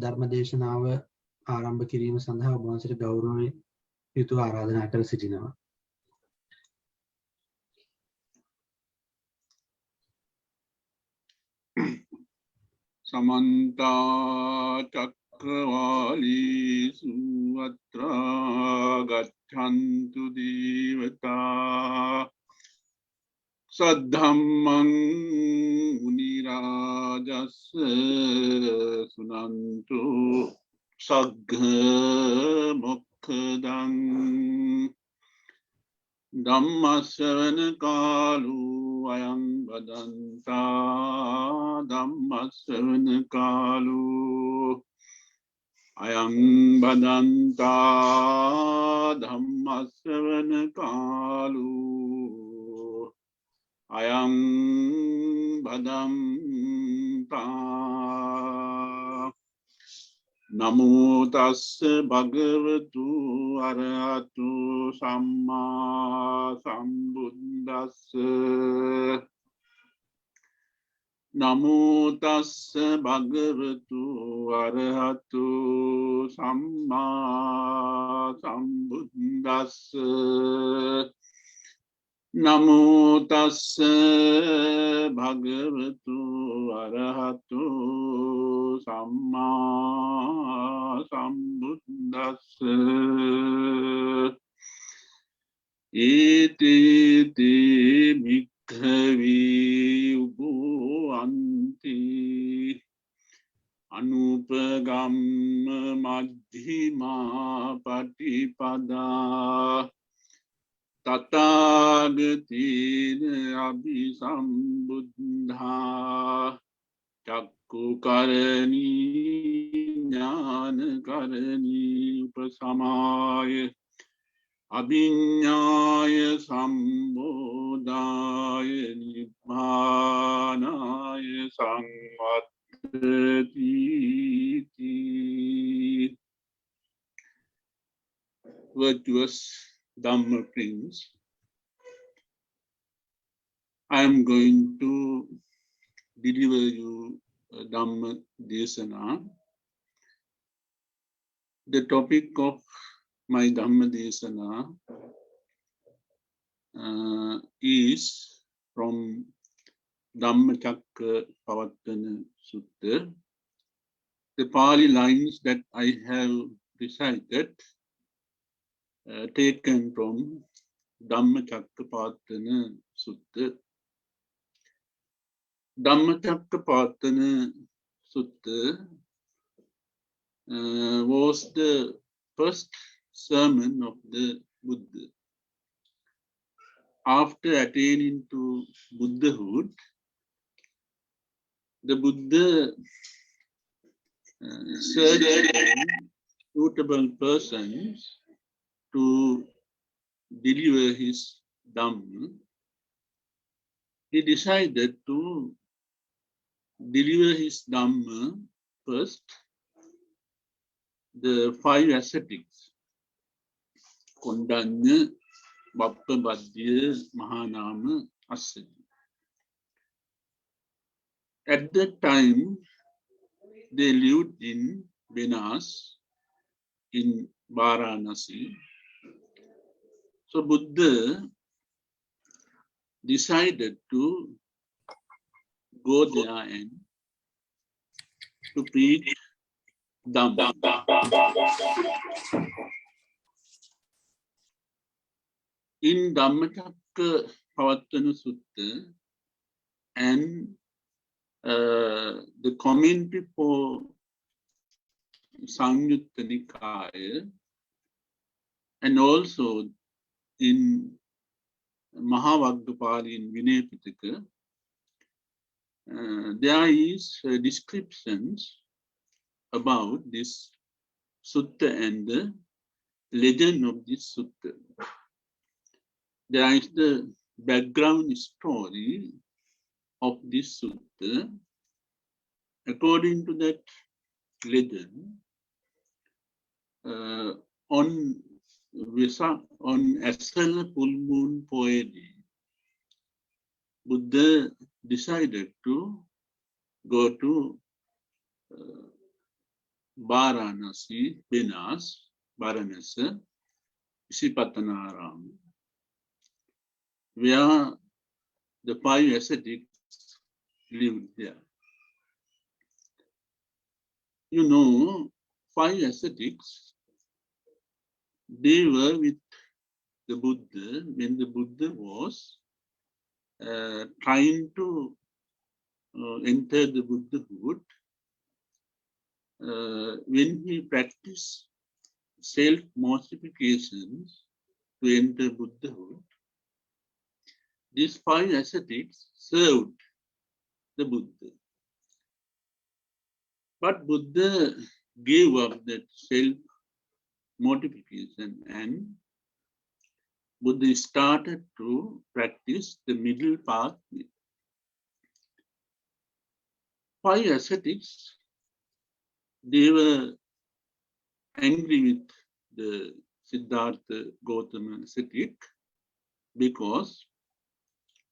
ධර්මදේශනාව ආරම්භ කිරීම සඳහා ඔබ වහන්සේට ගෞරවයෙන් යුතුව ආරාධනා කර සිටිනවා. समन्ता चक्रवालीषु अत्र गच्छन्तु देवता सद्धम्मं मुनिराजस्य सुनन्तु सद्घ्मोक्खदं धम्मश्रवण कालो अयं वदन्ता धम्मश्रवण कालो अयं वदन्ता धम्मश्रवण कालो अयं वदन्ता नमो तस्से भगवतु अरहतु सम्मा सम्बुद्दस्से नमो तस्से भगवतु अरहतु सम्मा सम्बुद्दस्से नमो तस्से भगवतु अरहतु सम्मा सम्बुद्दस्से इति भिक्खवे उपवन्ति अनुपगम्म मध्यमा पटिपदा तथागतेन अभिसम्बुद्धा चक्षुकरणी ज्ञानकरणी उपसमाय अभिज्ञाय सम्बोधाय निब्बानाय संवत्ति। Virtuous Dhamma Prince, I am going to deliver you a Dhamma Desana. The topic of my Dhamma Desana is from Dhammacakkappavattana Sutta. The Pali lines that I have recited taken from Dhammacakkappavattana Sutta. Dhammacakkappavattana Sutta was the first sermon of the Buddha. After attaining to Buddhahood, the Buddha searched for suitable persons to deliver his Dhamma. He decided to deliver his Dhamma first, the 5 ascetics, Kondanya, Bappa, Badya, Mahanama, Assaji. At that time, they lived in Benas, in Varanasi. So Buddha decided to go there and to preach Dhamma. In Dhammacakkappavattana Sutta and the commentary for Samyutta Nikaya, and also in Mahavaggapali in Vinaya-Pitaka, there is descriptions about this sutta and the legend of this sutta. There is the background story of this sutta. According to that legend, on Asala full moon Poedi, Buddha decided to go to Varanasi, Benas, Varanasi, Isipatanaram, where the 5 ascetics lived there. You know, 5 ascetics, they were with the Buddha when the Buddha was trying to enter the Buddhahood. When he practiced self-mortifications to enter Buddhahood, these 5 ascetics served the Buddha. But Buddha gave up that self-mortification and Buddha started to practice the middle path. 5 ascetics, they were angry with the Siddhartha Gautama ascetic because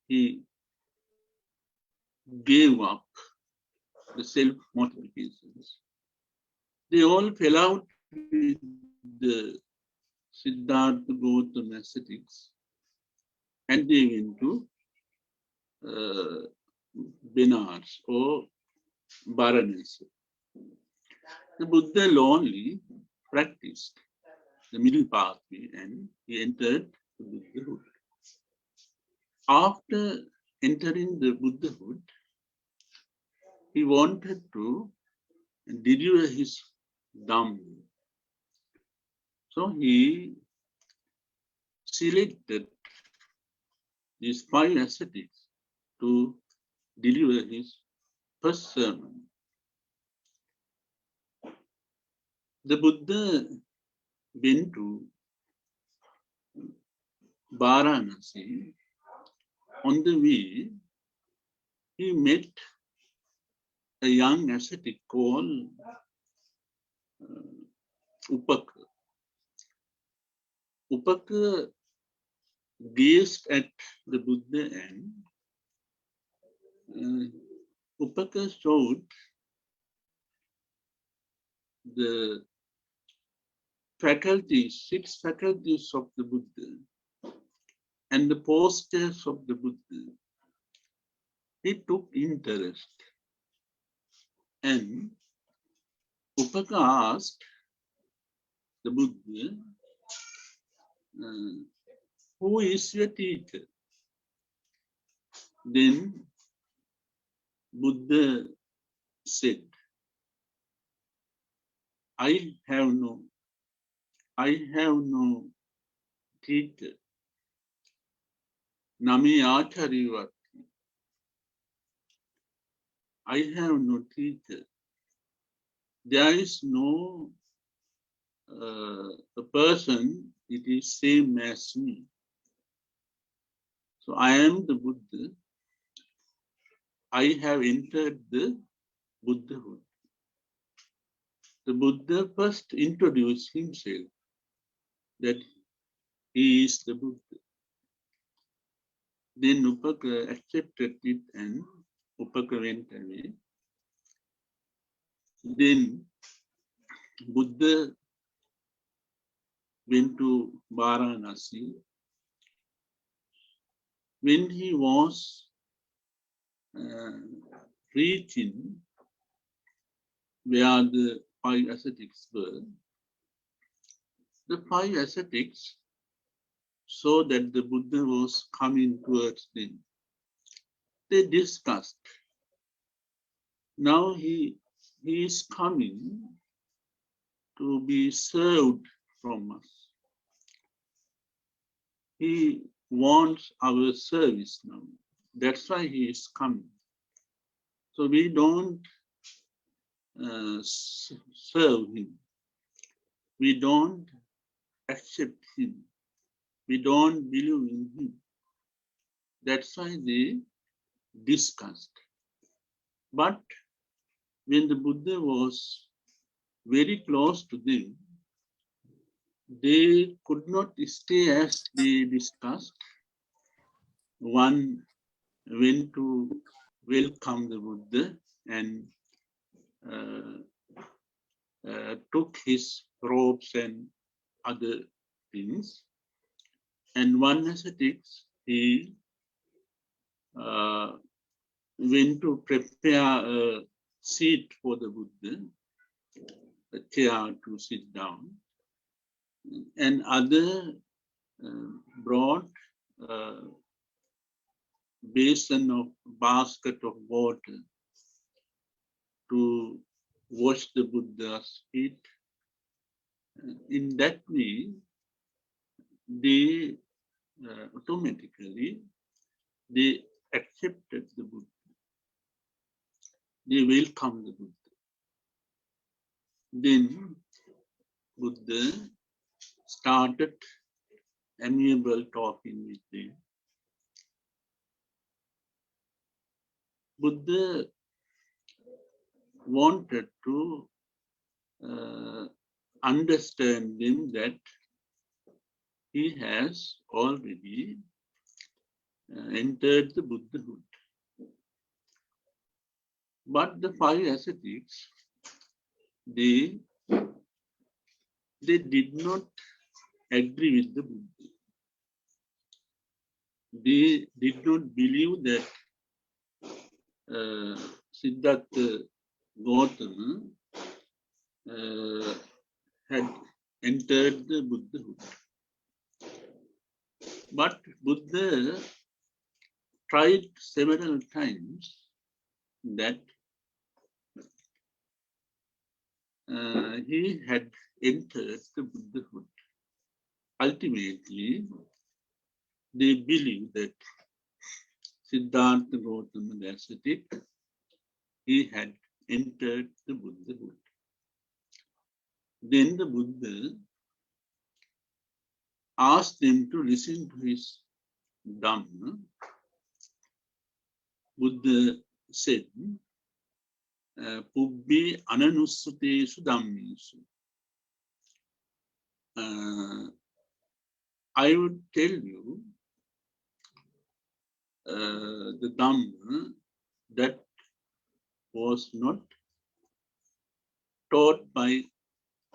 he gave up the self-mortifications. They all fell out with the Siddhartha Gautama ascetics and they went to Benares or Varanasi. The Buddha only practiced the middle pathway and he entered the Buddhahood. After entering the Buddhahood, he wanted to deliver his Dhamma. So he selected these 5 ascetics to deliver his first sermon. The Buddha went to Varanasi. On the way, he met a young ascetic called Upaka. Upaka gazed at the Buddha and Upaka showed the faculties, 6 faculties of the Buddha and the postures of the Buddha. He took interest and Upaka asked the Buddha, who is your teacher? Then Buddha said, I have no teacher. Nami Acharya. I have no teacher. There is no a person, it is same as me. So I am the Buddha. I have entered the Buddhahood. The Buddha first introduced himself that he is the Buddha. Then Upaka accepted it and Upaka went away. Then Buddha went to Varanasi. When he was reaching where the 5 ascetics were, the 5 ascetics saw that the Buddha was coming towards them. They discussed. Now he is coming to be served from us. He wants our service now. That's why he is coming. So we don't serve him. We don't accept him. We don't believe in him. That's why they discussed. But when the Buddha was very close to them, they could not stay as they discussed. One went to welcome the Buddha and took his robes and other things. And one ascetics, he went to prepare a seat for the Buddha, a chair to sit down. And other brought a basin of basket of water to wash the Buddha's feet. In that way, they automatically they accepted the Buddha. They welcomed the Buddha. Then Buddha started amiable talking with them. Buddha wanted to understand them that he has already entered the Buddhahood. But the 5 ascetics, they did not agree with the Buddha. They did not believe that Siddhartha Gautama had entered the Buddhahood. But Buddha tried several times that he had entered the Buddhahood. Ultimately, they believe that Siddhartha Gautama, the ascetic, he had entered the Buddhahood. Then the Buddha asked them to listen to his Dhamma. Buddha said, Pubbi ananussutesu dhammesu. I would tell you the Dhamma that was not taught by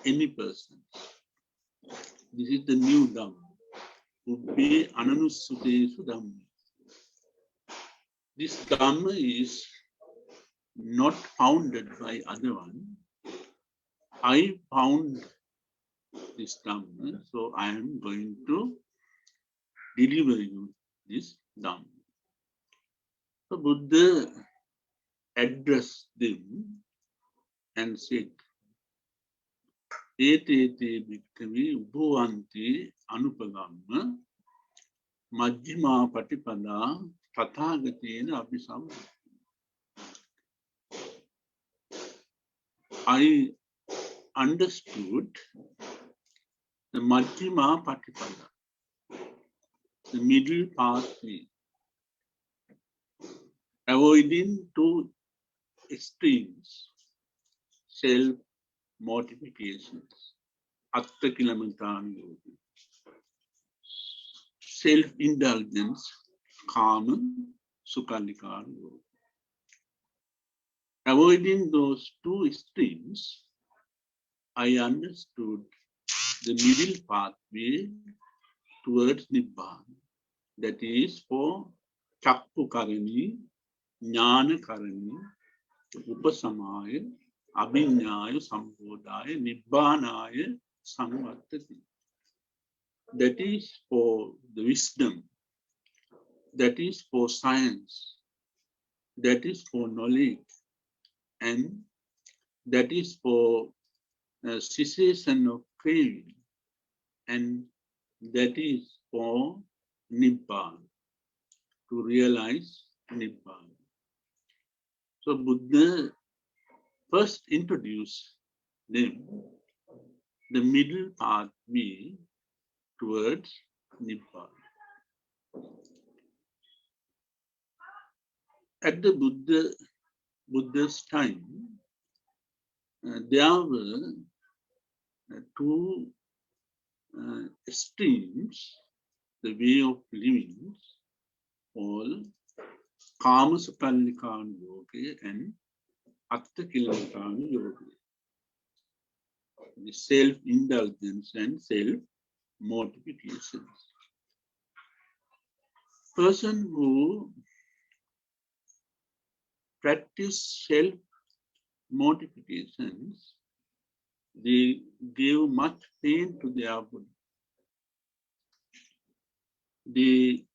any person. This is the new Dhamma. Pubbi ananussutesu dhammesu. This Dhamma is not founded by other one. I found this Dhamma, so I am going to deliver you this Dhamma. So Buddha addressed them and said, Ete bhikkhavi ubhuvanti anupagamma majjhima patipada tathagatena abhisamma. I understood the Majjhima Patipada, the middle pathway, avoiding 2 extremes, self-mortifications, atta-kilamatana yoga, self-indulgence, kama, sukhalikana yoga. Avoiding those 2 extremes, I understood the middle pathway towards Nibbana. That is for Chakku Karani, Jnana Karani, Upasamaya, Abhinyaya, Sambodhaya, Nibbanaya, Samvartati. That is for the wisdom. That is for science. That is for knowledge. And that is for cessation of craving. And that is for Nibbana, to realize Nibbana. So Buddha first introduced them the middle pathway towards Nibbana. At the Buddha's time, there were 2 streams, the way of living, all Kama Sukallikana Yoga and Atta Kilamatana Yoga. the self-indulgence and self-mortifications. Person who practice self-mortifications, they give much pain to their body. They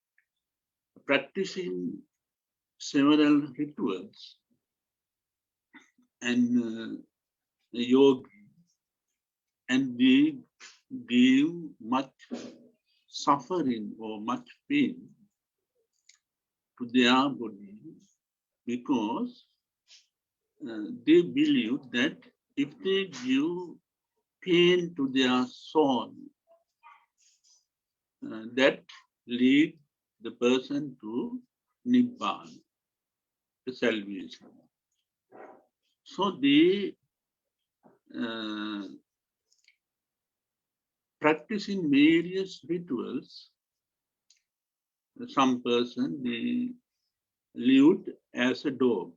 practicing several rituals and yoga, and they give much suffering or much pain to their body because they believe that if they give pain to their soul, that lead the person to Nibbana, the salvation. So they practicing various rituals. Some person they lived as a dog.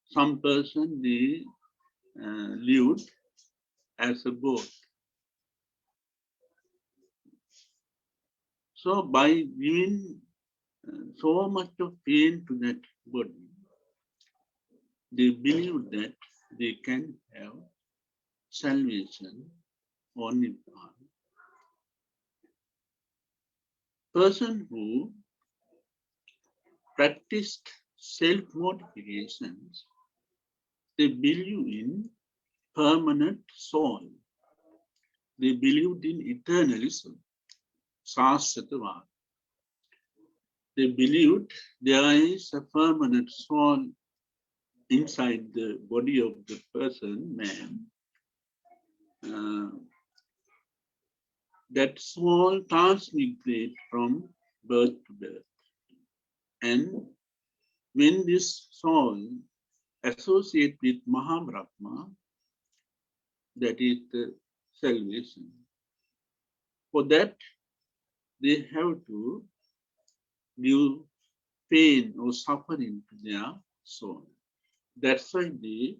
Some person they lived as a goat. So by giving so much of pain to that body, they believe that they can have salvation or Nibbana. Person who practiced self-mortifications, they believe in permanent soul. They believed in eternalism, Sasatavad. They believed there is a permanent soul inside the body of the person, man. That soul transmigrate from birth to birth. And when this soul associate with Mahabrahma, that is the salvation. For that, they have to give pain or suffering to their soul. That's why they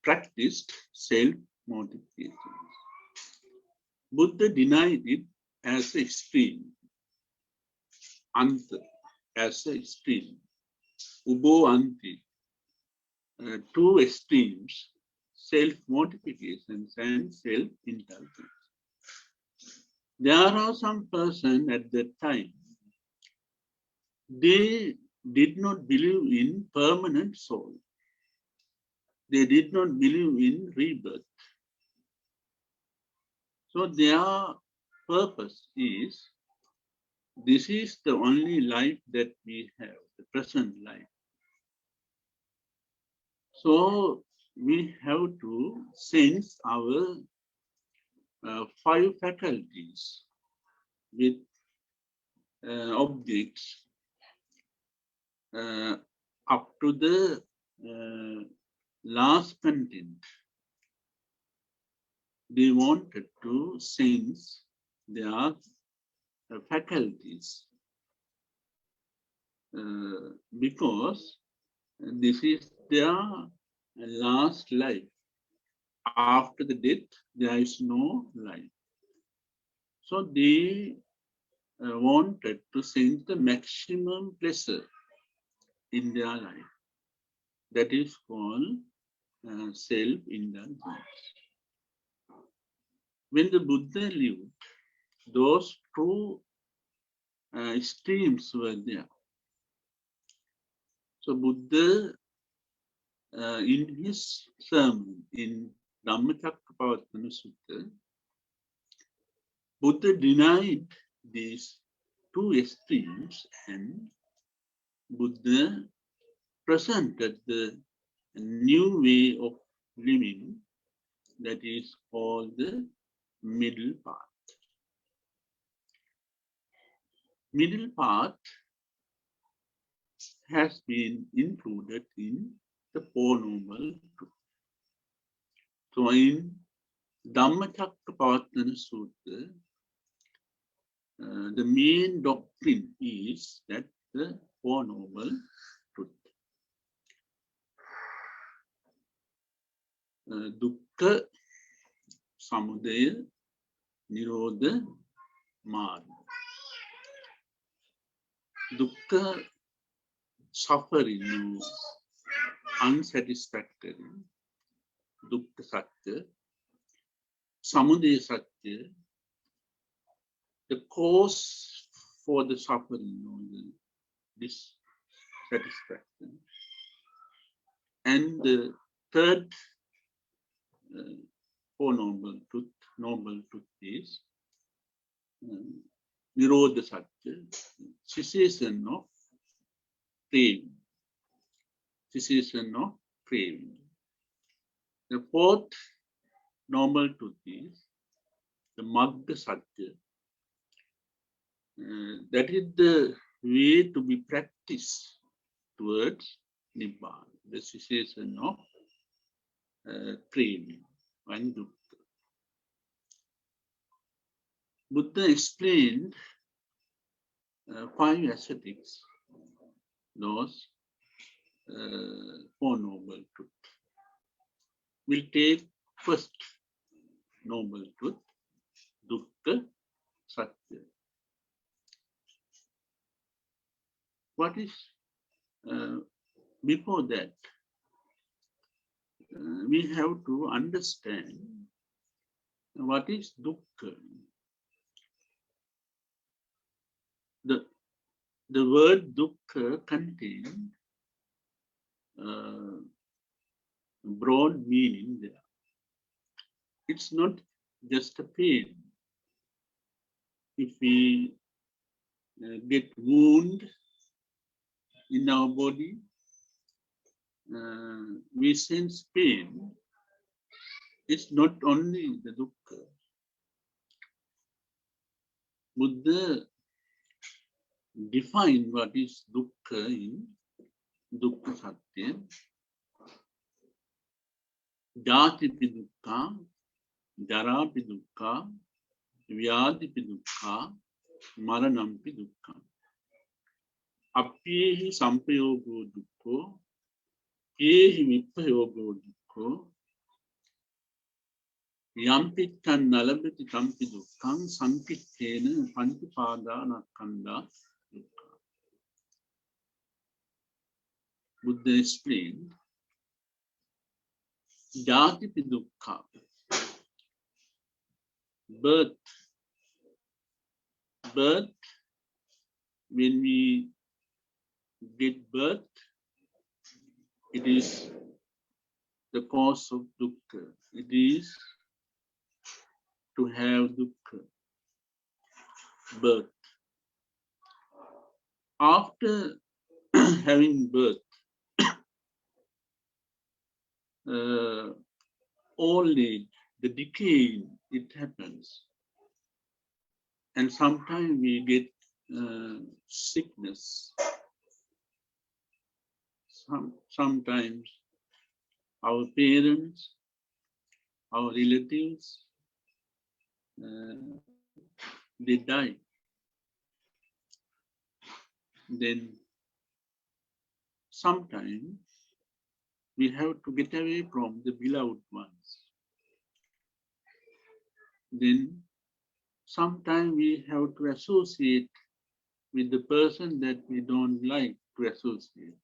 practiced self-mortification. Buddha denied it as an extreme, anta as an extreme, ubo anti, two extremes, self-mortifications and self-indulgence. There are some persons at that time, they did not believe in permanent soul. They did not believe in rebirth. So their purpose is, this is the only life that we have, the present life. So we have to sense our 5 faculties with objects up to the last content. They wanted to sense their faculties because this is their last life. After the death, there is no life. So they wanted to sense the maximum pleasure in their life. That is called self-indulgence. When the Buddha lived, those two streams were there. So Buddha, in his sermon in Dhammacakkappavattana Sutta, Buddha denied these two extremes and Buddha presented the new way of living that is called the middle path. Middle path has been included in the Four Noble Truths. So in Dhammacakkappavattana Sutta, the main doctrine is that the Four Noble Truths. dukkha, samudaya, nirodha, marga. Dukkha, suffering, unsatisfactory, dukkha satya. Samudaya satya, the cause for the suffering, the dissatisfaction. And the third Four Noble Truth is Nirodha Satya, cessation of craving. Cessation of craving. The fourth Noble Truth is the Magga Satya. That is the way to be practiced towards Nibbana, the cessation of craving and dukkha. Buddha explained 5 ascetics, those Four Noble Truths. We'll take first Noble Truth, dukkha satya. What is, before that, we have to understand what is dukkha. The word dukkha contains broad meaning there. It's not just a pain. If we get wound in our body, we sense pain. It's not only the dukkha. Buddha defined what is dukkha in dukkha satya. Jatipi dukkha, jarapi dukkha, vyadipi dukkha, maranampi dukkha. Apyehi sampayogo dukkho, yehi vipayogo dukkho, yampittan nalabati tampi dukkham sankittena pantipadanakkanda dukkha. Buddha explained, Jatipi dukkha, birth, when we get birth, it is the cause of dukkha. It is to have dukkha, birth. After having birth, old age, the decay, it happens. And sometimes we get sickness. Sometimes our parents, our relatives, they die. Then sometimes we have to get away from the beloved ones. Then sometimes we have to associate with the person that we don't like to associate.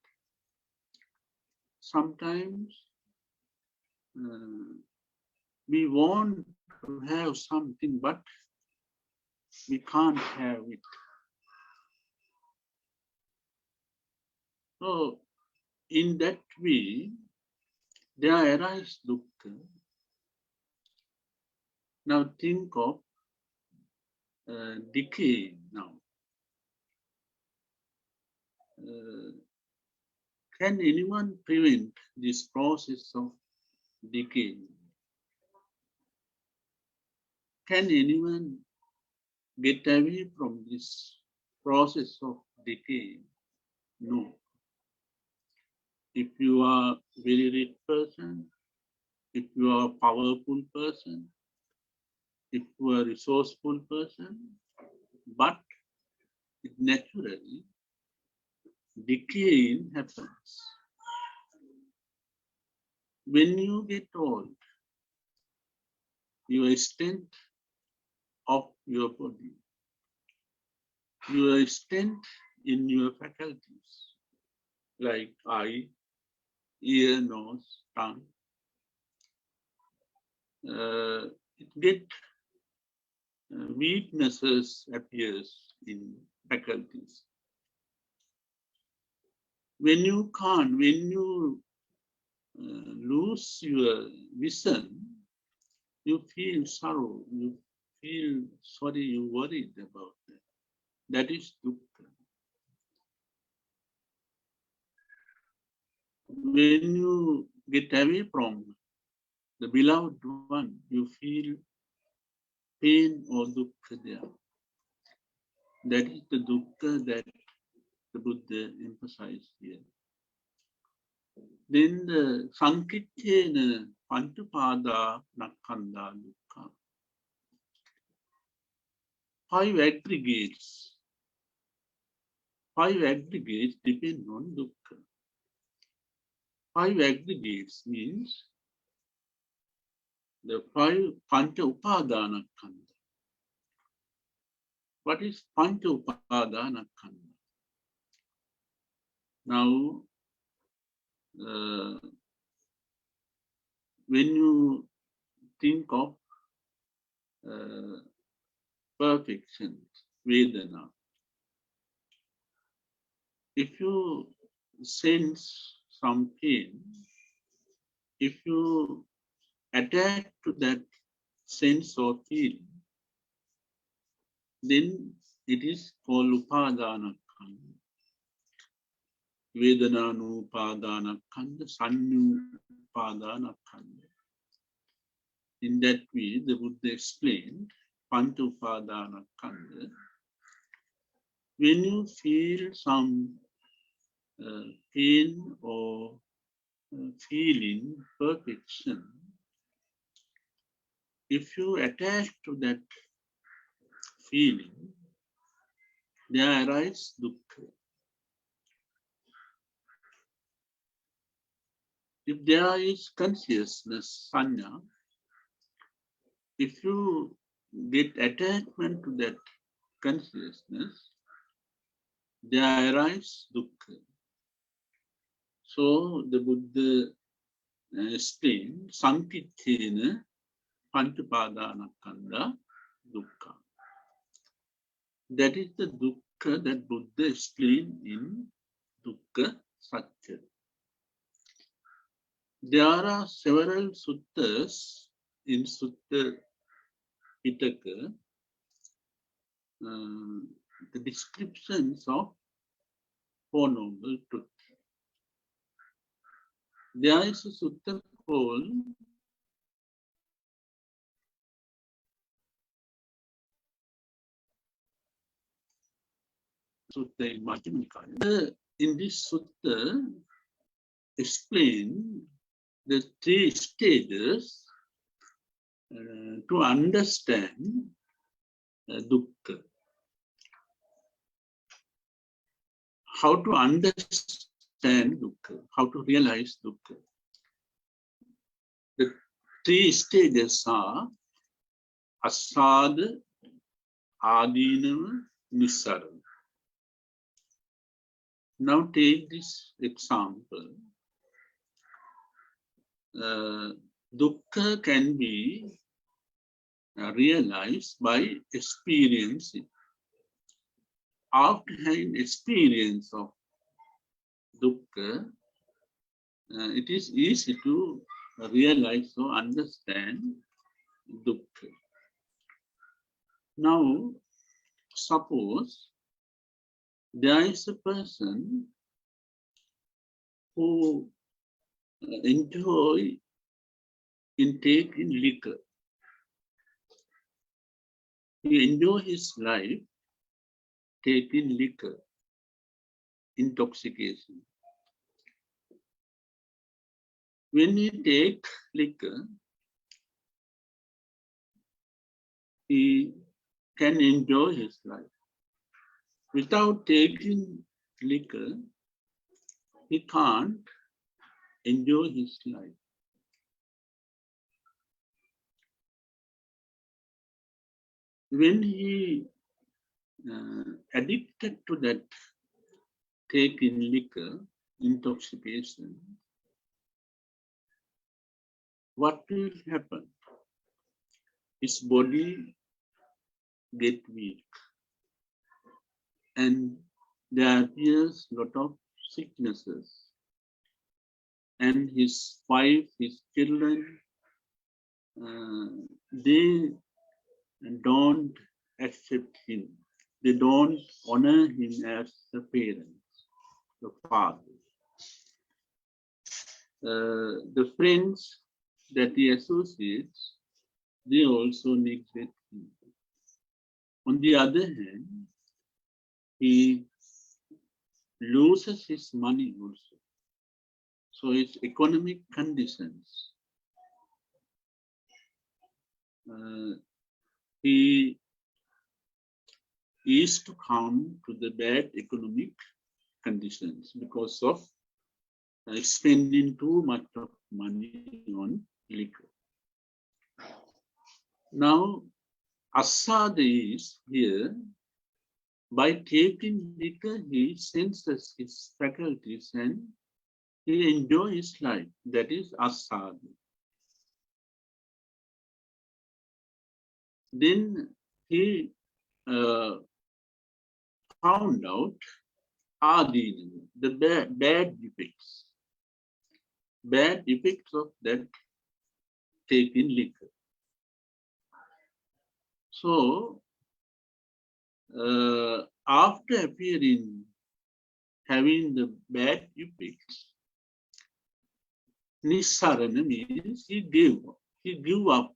Sometimes we want to have something, but we can't have it. So, in that way, there arises dukkha. Now think of decay now. Can anyone prevent this process of decay? Can anyone get away from this process of decay? No. If you are a very rich person, if you are a powerful person, if you are a resourceful person, but it naturally decaying happens. When you get old, your strength of your body, your strength in your faculties, like eye, ear, nose, tongue, it get weaknesses appears in faculties. When you can't, when you lose your vision, you feel sorrow, you feel sorry, you worried about that. That is dukkha. When you get away from the beloved one, you feel pain or dukkha there. That is the dukkha that the Buddha emphasized here. Then the Sankitthena Panchapada Nakkhandha Dukkha. 5 aggregates. 5 aggregates depend on dukkha. 5 aggregates means the 5 Pancha Upadana Khandha. What is Pancha Upadana Khandha? Now, when you think of perfection, Vedana, if you sense some pain, if you attach to that sense or feeling, then it is called Upadana Khandha. Vedananupadana Khandha, Sannupadana Khandha. In that way, the Buddha explained Pancha Upadana Khandha. When you feel some pain or feeling perfection, if you attach to that feeling, there arises dukkha. If there is consciousness, sanya, if you get attachment to that consciousness, there arises dukkha. So the Buddha explained Sankitthena Panchapadana Khandha Dukkha. That is the dukkha that Buddha explained in Dukkha Satya. There are several suttas in Sutta Pitaka, the descriptions of Four Noble Truths. There is a sutta called Sutta in Majjhima Nikaya. In this sutta, explain the 3 stages to understand dukkha. How to understand dukkha, how to realize dukkha. The 3 stages are Asada, Adinava, Nissarana. Now take this example. Dukkha can be realized by experiencing. After having experience of dukkha, it is easy to realize or understand dukkha. Now, suppose there is a person who enjoy taking liquor. He enjoy his life taking liquor, intoxication. When he take liquor, he can enjoy his life. Without taking liquor, he can't enjoy his life. when he addicted to that taking liquor, intoxication, what will happen? His body get weak, and there appears a lot of sicknesses. And his wife, his children, they don't accept him. They don't honor him as the parents, the father. The friends that he associates, they also neglect him. On the other hand, he loses his money also. So it's economic conditions. He is to come to the bad economic conditions because of spending too much of money on liquor. Now, Asada is here, by taking liquor, he senses his faculties and he enjoys his life. That is Asada. Then he found out Adina, the bad effects of that taking liquor. So, after appearing, having the bad effects, Nisarana means he gave up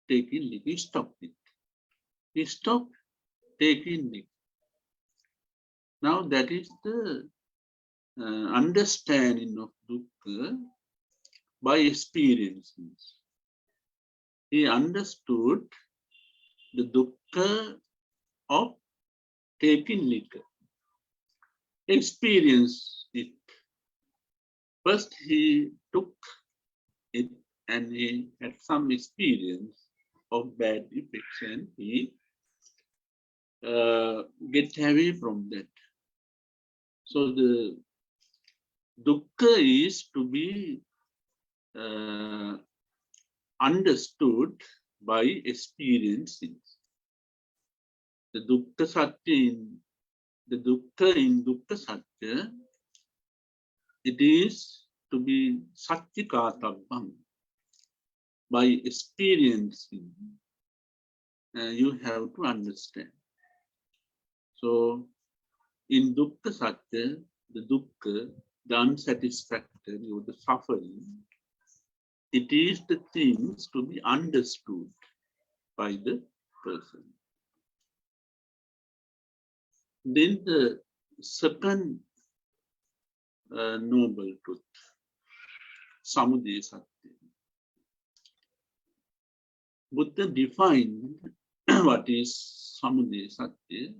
taking liquor, he stopped it. He stopped taking liquor. Now that is the understanding of dukkha by experiences. He understood the dukkha of taking liquor. Experience it. First he took it and he had some experience of bad effects and he get away from that. So the dukkha is to be understood by experiencing. The dukkha satya in dukkha satya, it is to be satyakatabbam. By experiencing, you have to understand. So, in dukkha satya, the dukkha, the unsatisfactory or the suffering, it is the things to be understood by the person. Then the second noble truth, samudaya satya. Buddha defined what is samudaya satya.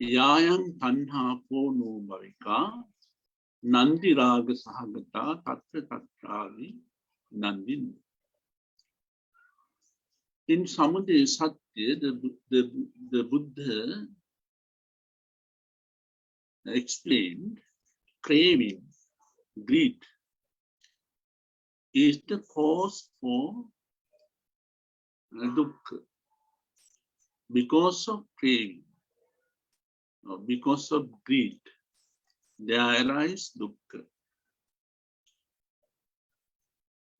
Yayam tanha pono bhavika nandi raga sahagata tatra tatravi nandini. In samudaya satya, the Buddha explained craving, greed is the cause for dukkha. Because of craving, or because of greed, there arise dukkha.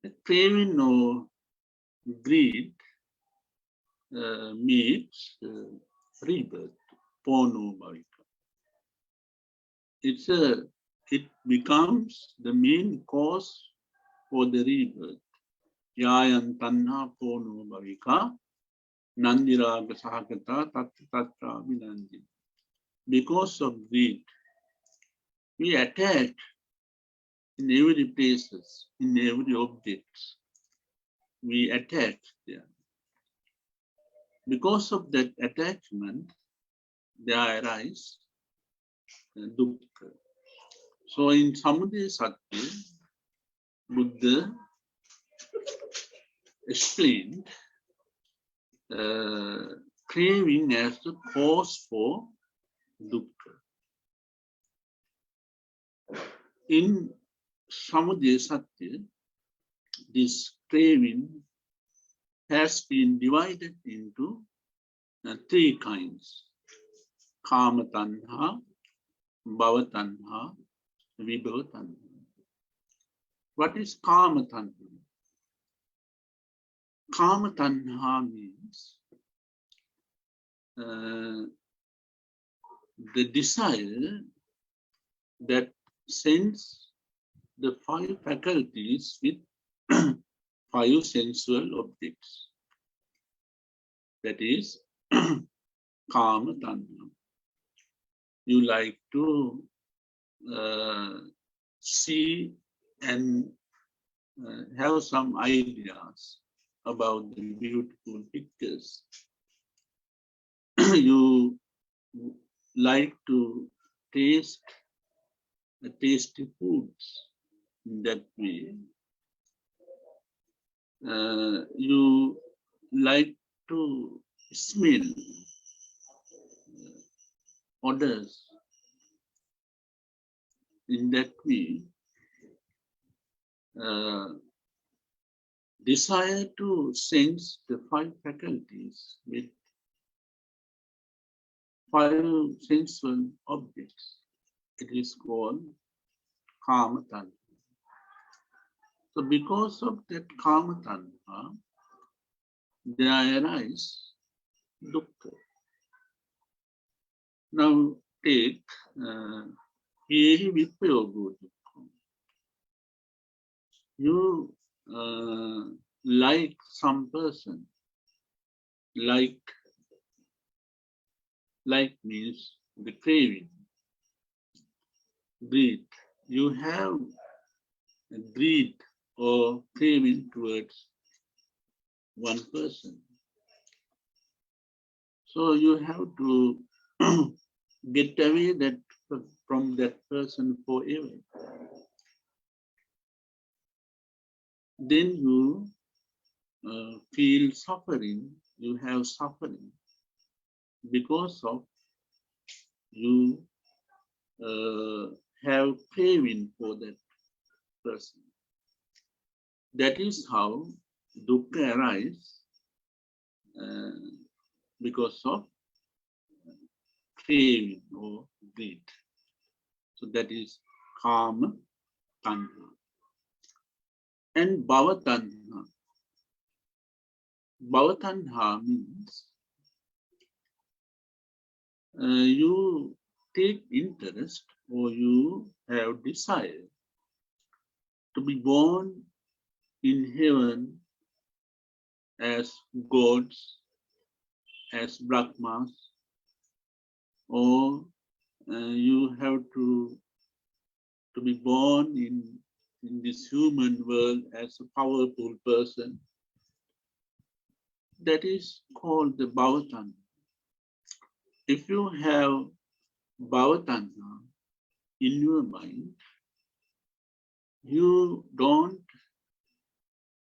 The craving or greed means rebirth, pono bhavika. It becomes the main cause for the rebirth. Yayam tanha pono bhavika nandiraga sahagata tatra vinandi. Because of greed, we attach in every places, in every object. We attach there. Because of that attachment, there arise dukkha. So in samudaya satya, Buddha explained craving as the cause for dukkha. In Samudaya Satya, this craving has been divided into three kinds: Kama Tanha, Bhava Tanha, Vibhava Tanha. What is Kama Tanha? Kama Tanha means the desire that sends the five faculties with five sensual objects. That is Kama Tanha. You like to see and have some ideas about the beautiful pictures. You like to taste the tasty foods in that way. You like to smell odors in that way. Desire to sense the five faculties with five sensual objects. It is called Kama Tanha. So because of that Kama Tanha, there arise dukkha. Now take Yehi Vipayogo dukkha. You like some person, like means the craving, greed. You have a greed or craving towards one person. So you have to get away from that person forever. Then you feel suffering, you have suffering because of you have craving for that person. That is how dukkha arises because of craving or greed. So that is Kama Tanha. And Bhava Tanha. Bhava Tanha means you take interest or you have desire to be born in heaven as gods, as Brahmas, or you have to be born in this human world as a powerful person. That is called the Bhava Tanha. If you have Bhava Tanha in your mind, you don't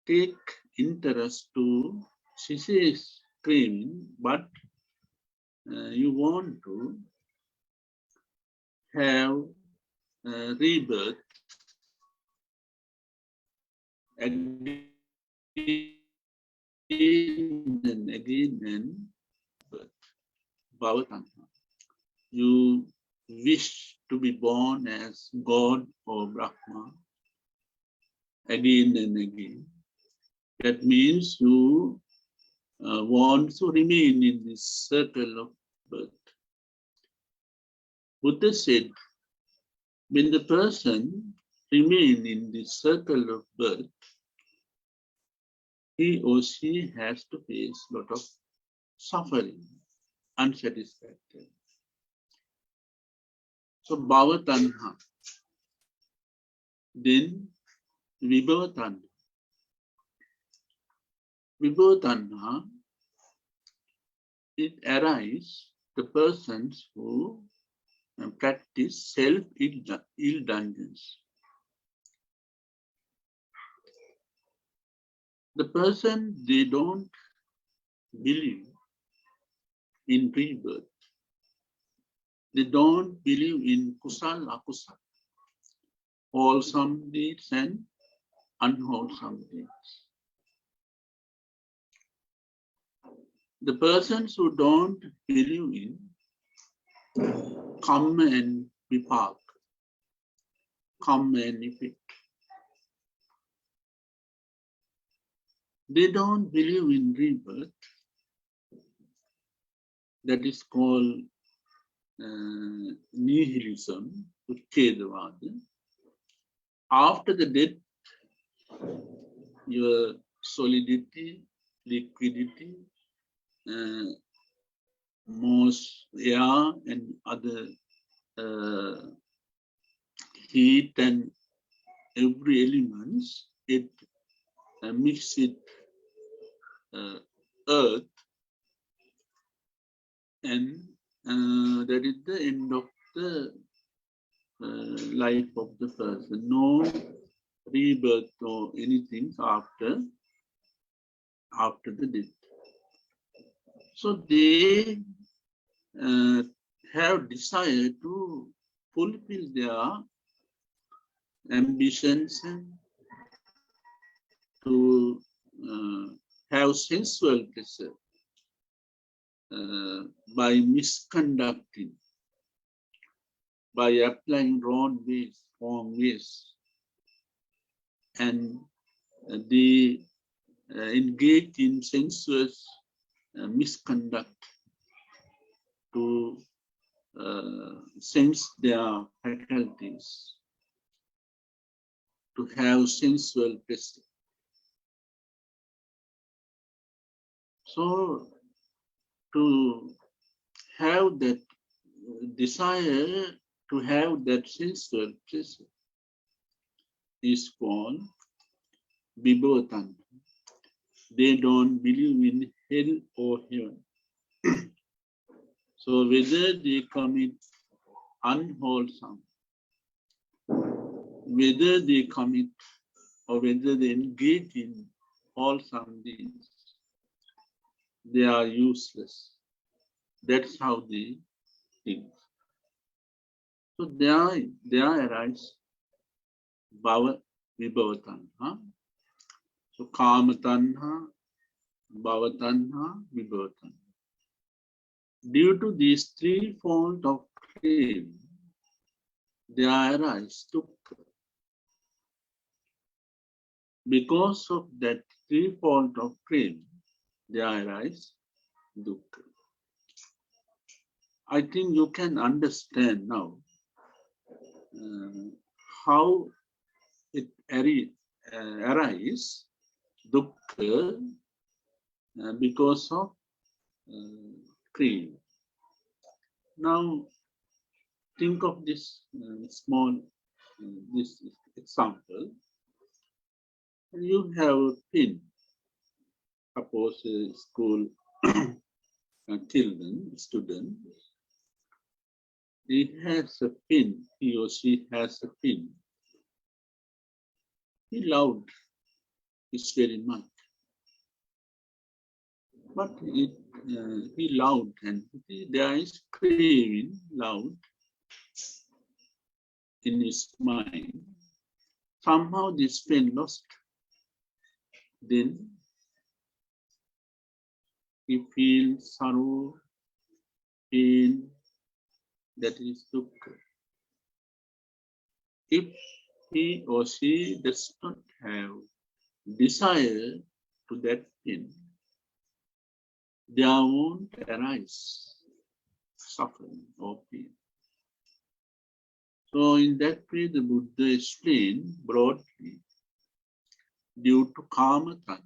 take interest to cease craving, but you want to have rebirth again and again and birth. Bhava Tanha. You wish to be born as God or Brahma again and again. That means you want to remain in this circle of birth. Buddha said, when the person remains in this circle of birth, he or she has to face a lot of suffering, unsatisfactory. So Bhava Tanha, then Vibhava Tanha. Vibhava Tanha, it arises the persons who practice self-indulgence. The person, they don't believe in rebirth. They don't believe in kusal, akusal, wholesome deeds and unwholesome deeds. The persons who don't believe in karma and vipak, karma and effect, they don't believe in rebirth. That is called nihilism, Uchedavada. After the death, your solidity, liquidity, most air and other heat and every elements, it mix with earth, and that is the end of the life of the person. No rebirth or anything after the death. So they have desire to fulfill their ambitions and to have sensual pleasure by misconducting, by applying wrong ways, and they engage in sensuous misconduct to sense their faculties, to have sensual pleasure. So to have that desire to have that sensual pleasure is called Vibhava. They don't believe in hell or heaven. So whether they commit unwholesome, whether they commit or whether they engage in wholesome deeds, they are useless. That's how they think. So there arise Bhava Vibhava Tanha. So Kama Tanha, Bhava Tanha, Vibhava Tanha. Due to these threefold of claim, there arise dukkha. Because of that threefold of claim, there arise dukkha. I think you can understand now how it arises dukkha because of creed. Now think of this small this example. You have a pin. Suppose a school student, he has a pin. He or she has a pin. He loved it very much, but he loved, and there is craving loud in his mind. Somehow this pen lost. Then he feels sorrow, pain, that is dukkha. If he or she does not have desire to that pen, there won't arise suffering or pain. So in that way, the Buddha explained broadly, due to Kama Tanha,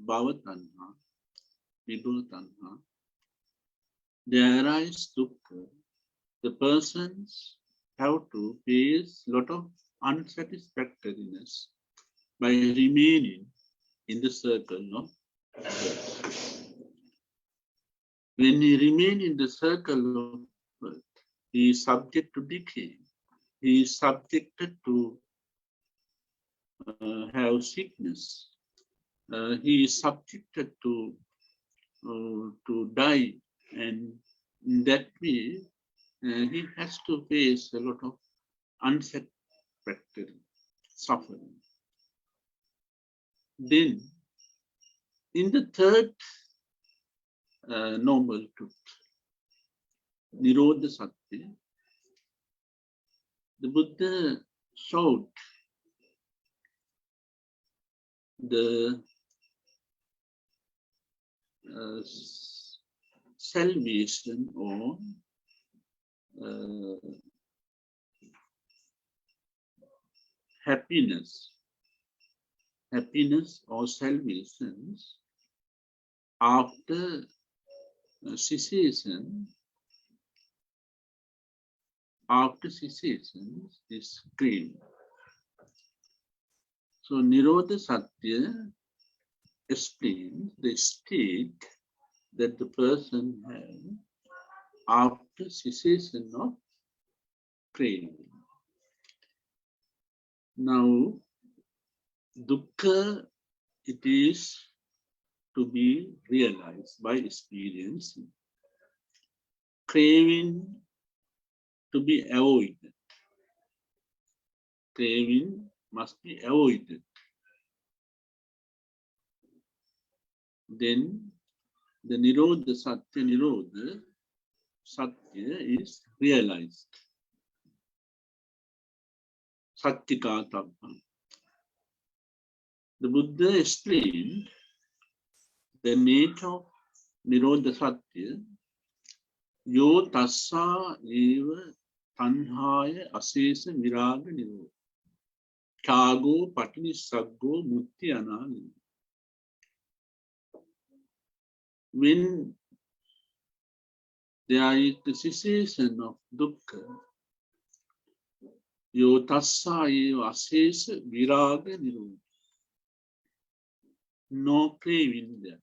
Bhava Tanha, Vibhava Tanha, there arise dukkha. The persons have to face a lot of unsatisfactoriness by remaining in the circle of birth. When he remains in the circle of birth, he is subject to decay. He is subjected to have sickness. he is subjected to die, and in that way, he has to face a lot of unsatisfactory suffering. Then, in the third noble truth, Nirodha Satya, the Buddha showed the salvation or happiness or salvation after cessation. After cessation is clean. So Nirodha Satya explains the state that the person has after cessation of craving. Now, dukkha, it is to be realized by experience. Craving to be avoided. Craving must be avoided. Then the Nirodha Satya is realized. Sattikātabba. The Buddha explained the nature of Nirodha Satya. Yo tassa eva tanhaya asesa viraga nirodha. Chago patinissaggo mutti anānī. When there is the cessation of dukkha, yo tassa eva asesa viraga nirodha. No craving there.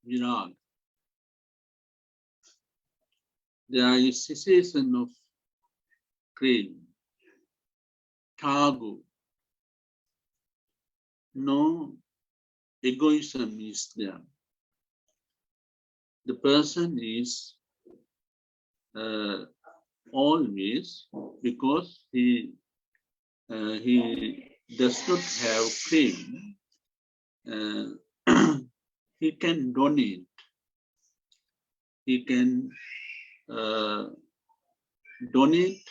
Viraga. There is cessation of craving. Cargo. No egoism is there. The person is always, because he does not have craving, he can donate. He can donate.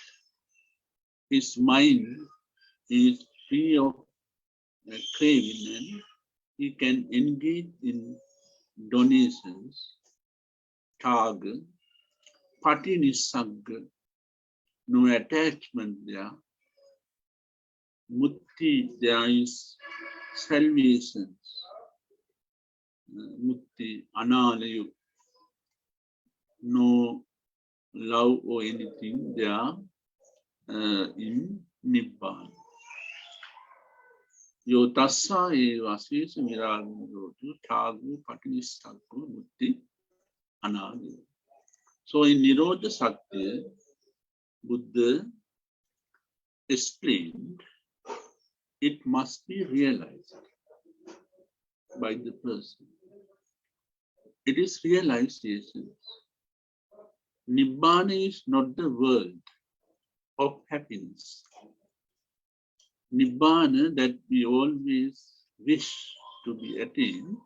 His mind is free of craving, and he can engage in donations. Thaga, patinissagga, no attachment there. Mutti, there is salvation. Mutti, anālayo, no love or anything there in Nibbana. Yo tassa eva asesa viraga nirodha thago patinissaggo mutti anālayo. So in Nirodha Satya, Buddha explained it must be realized by the person. It is realization. Nibbana is not the world of happiness. Nibbana that we always wish to be attained,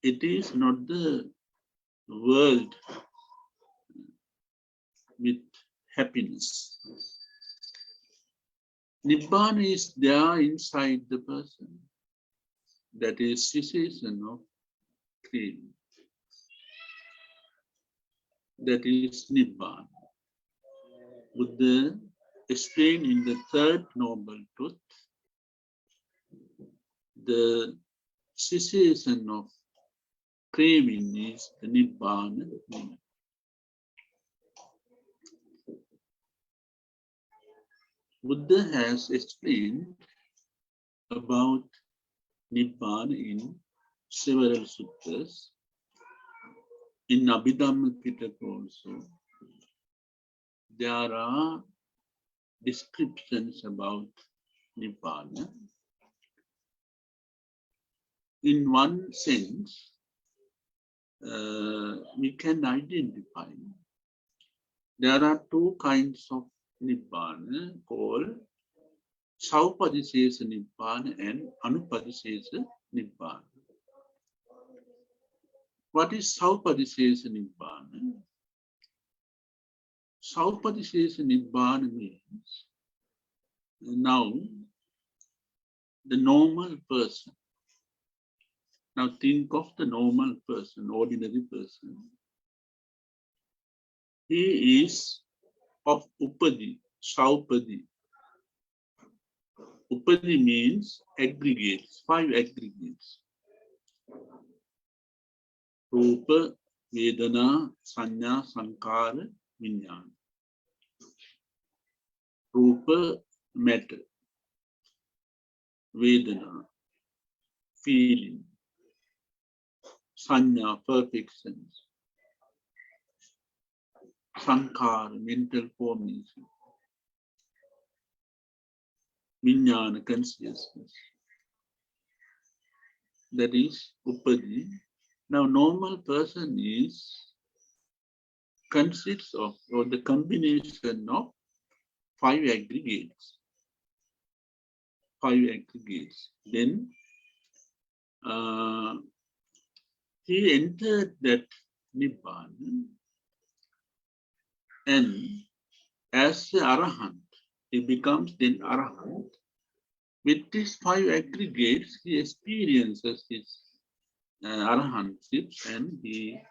it is not the world with happiness. Nibbana is there inside the person. That is cessation of craving. That is Nibbana. Buddha explained in the third noble truth the cessation of craving is the Nibbana. Buddha has explained about Nibbana in several suttas. In Abhidhamma-pitaka also, there are descriptions about Nibbana. in one sense, we can identify there are two kinds of Nibbana called Saupadisesa Nibbana and Anupadisesa Nibbana. What is Saupadisesa Nibbana? Saupadisesa Nibbana means now the normal person. Now think of the normal person, ordinary person. He is of Upadi, Saupadi. Upadi means aggregates, 5 aggregates. Rupa, Vedana, Sanya, Sankara, Vinyana. Rupa, matter. Vedana, feeling. Sanya, perfect sense. Sankara, mental formation. Vinyana, consciousness. That is Upadi. Now, normal person consists of, or the combination of 5 aggregates. 5 aggregates. Then he entered that Nibbana, and as the Arahant, he becomes then Arahant. With these 5 aggregates, he experiences his Arahantship, and he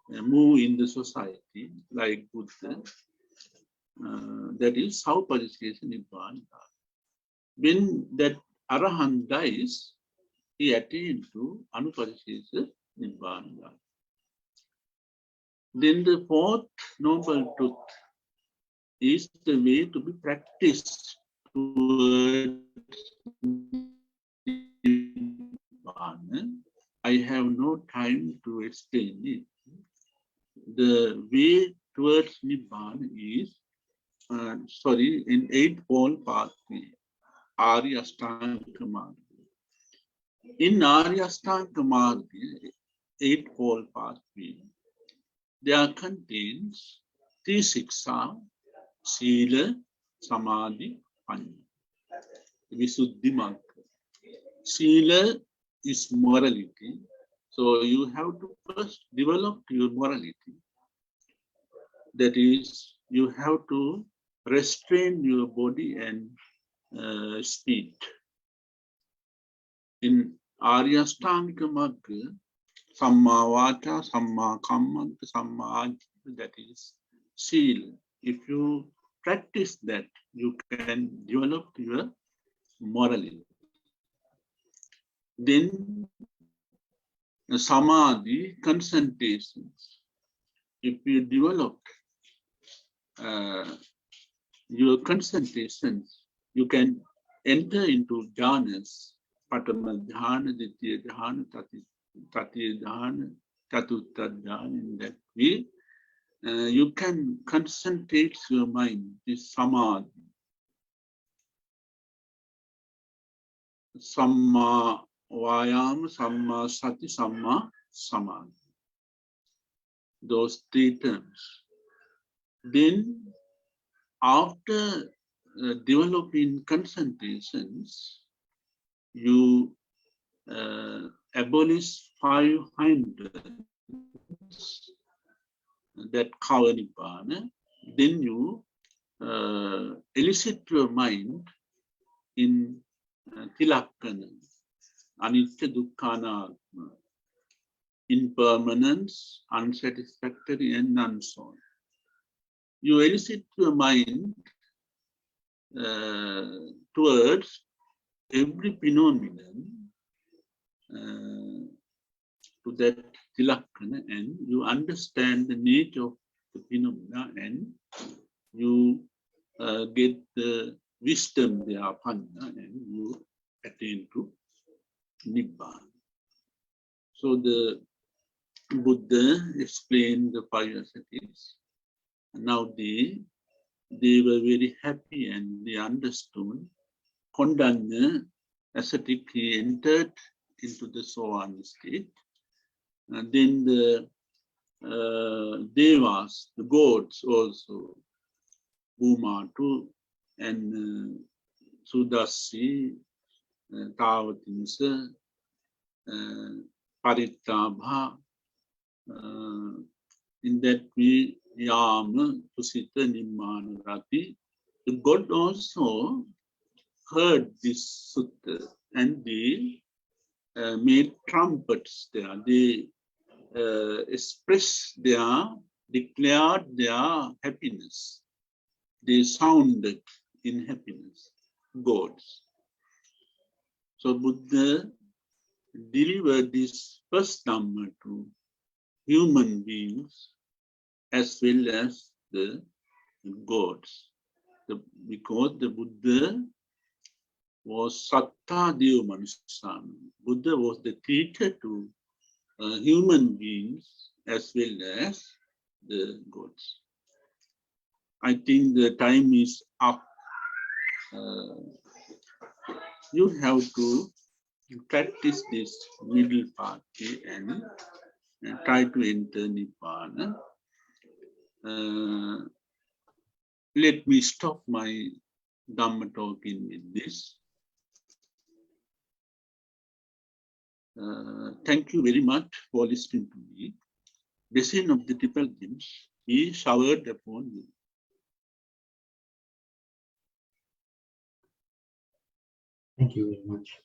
move in the society like Buddha. That is Saupadisesa Nibbana. When that Arahant dies, he attains to Anupadisesa Nibbana. Then the 4th noble truth is the way to be practiced towards Nibbana. I have no time to explain it. The way towards Nibbana is, in 8-fold pathway, Arya Ashtanga Marga. In Arya Ashtanga Marga, 8-fold pathway, there contains 3 Siksha, Sila, Samadhi, Panya. Visuddhi Marga. Sila is morality. So you have to first develop your morality. That is, you have to restrain your body and speech. In Arya Ashtanga Marga, Samma Vacha, Samma Kammanta, Samma Ajita, that is Sila. If you practice that, you can develop your morality. Then Samadhi, concentrations. If you develop your concentrations, you can enter into jhanas, Patama Dhyana, Ditya Dhyana, Tatiya Dhyana, Chatutta Dhyana. In that way, you can concentrate your mind, this Samadhi. Samma Vayama, Samma Sati, Samma Samadhi. Those 3 terms. Then, after developing concentrations, you abolish 5 hindrances that cover Nibbana. Then you elicit your mind in Tilakkana, Anitya Dukkha Anatma, impermanence, unsatisfactory, and unsolved. You elicit your mind towards every phenomenon to that Tilakkana, and you understand the nature of the phenomena, and you get the wisdom there, Panya, and you attain to Nibbana. So the Buddha explained the 5 ascetics. Now they were very happy, and they understood. Kondanya ascetic, he entered into the Sohan state. And then the Devas, the gods also, Bhumatu and Sudasi, Tavatinsa, Paritabha, in that way, Yama, Tusita, Nimmana, Rati. The god also heard this sutta and they made trumpets there. They expressed declared their happiness. They sounded in happiness, gods. So Buddha delivered this first Dhamma to human beings as well as the gods. Because the Buddha was Satta Deva Manusana. Buddha was the teacher to human beings as well as the gods. I think the time is up. You have to practice this middle part and try to enter Nibbana. Let me stop my Dhamma talking with this. Thank you very much for listening to me. Blessing of the triple gems is showered upon you. Thank you very much.